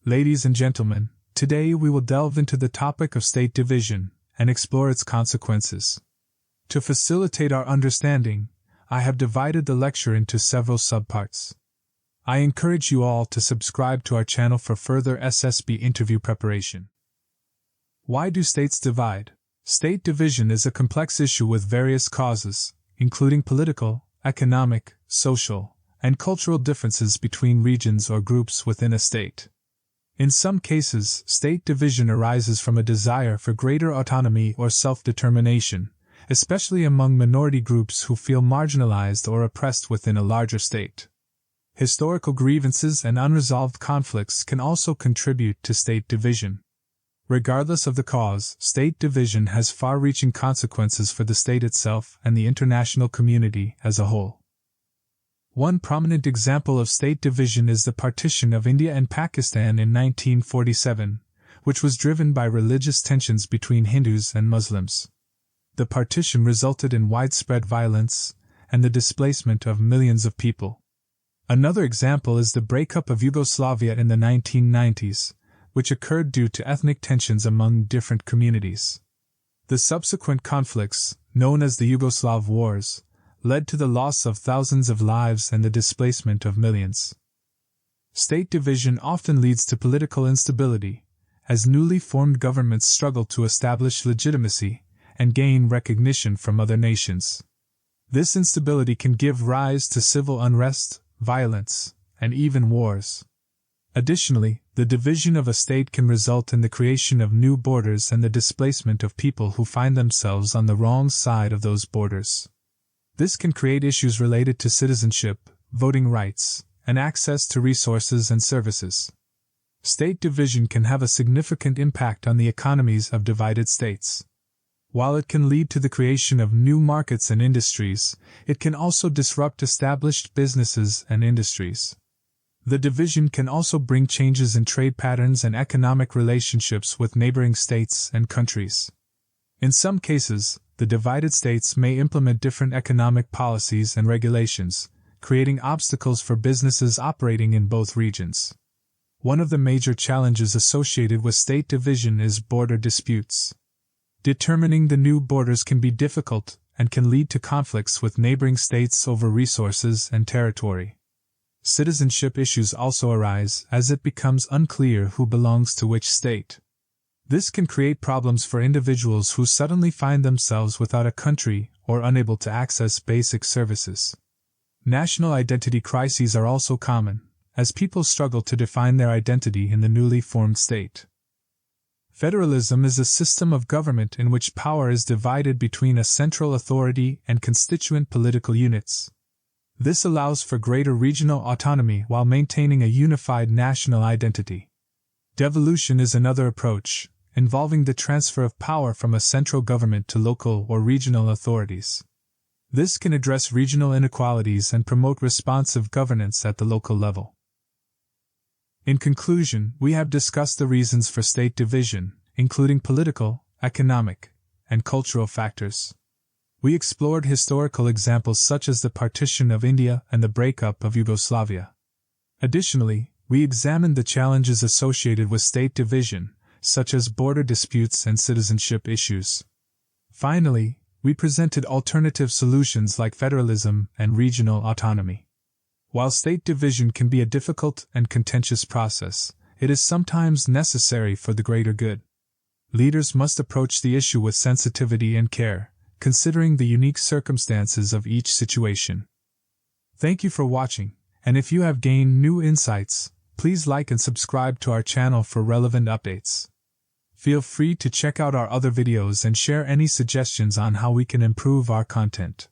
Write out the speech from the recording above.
Ladies and gentlemen, today we will delve into the topic of state division and explore its consequences. To facilitate our understanding, I have divided the lecture into several subparts. I encourage you all to subscribe to our channel for further SSB interview preparation. Why do states divide? State division is a complex issue with various causes, including political, economic, social, and cultural differences between regions or groups within a state. In some cases, state division arises from a desire for greater autonomy or self-determination, especially among minority groups who feel marginalized or oppressed within a larger state. Historical grievances and unresolved conflicts can also contribute to state division. Regardless of the cause, state division has far-reaching consequences for the state itself and the international community as a whole. One prominent example of state division is the partition of India and Pakistan in 1947, which was driven by religious tensions between Hindus and Muslims. The partition resulted in widespread violence and the displacement of millions of people. Another example is the breakup of Yugoslavia in the 1990s, which occurred due to ethnic tensions among different communities. The subsequent conflicts, known as the Yugoslav Wars, led to the loss of thousands of lives and the displacement of millions. State division often leads to political instability, as newly formed governments struggle to establish legitimacy and gain recognition from other nations. This instability can give rise to civil unrest, violence, and even wars. Additionally, the division of a state can result in the creation of new borders and the displacement of people who find themselves on the wrong side of those borders. This can create issues related to citizenship, voting rights, and access to resources and services. State division can have a significant impact on the economies of divided states. While it can lead to the creation of new markets and industries, it can also disrupt established businesses and industries. The division can also bring changes in trade patterns and economic relationships with neighboring states and countries. In some cases, the divided states may implement different economic policies and regulations, creating obstacles for businesses operating in both regions. One of the major challenges associated with state division is border disputes. Determining the new borders can be difficult and can lead to conflicts with neighboring states over resources and territory. Citizenship issues also arise as it becomes unclear who belongs to which state. This can create problems for individuals who suddenly find themselves without a country or unable to access basic services. National identity crises are also common, as people struggle to define their identity in the newly formed state. Federalism is a system of government in which power is divided between a central authority and constituent political units. This allows for greater regional autonomy while maintaining a unified national identity. Devolution is another approach, involving the transfer of power from a central government to local or regional authorities. This can address regional inequalities and promote responsive governance at the local level. In conclusion, we have discussed the reasons for state division, including political, economic, and cultural factors. We explored historical examples such as the partition of India and the breakup of Yugoslavia. Additionally, we examined the challenges associated with state division, such as border disputes and citizenship issues. Finally, we presented alternative solutions like federalism and regional autonomy. While state division can be a difficult and contentious process, it is sometimes necessary for the greater good. Leaders must approach the issue with sensitivity and care, considering the unique circumstances of each situation. Thank you for watching, and if you have gained new insights, please like and subscribe to our channel for relevant updates. Feel free to check out our other videos and share any suggestions on how we can improve our content.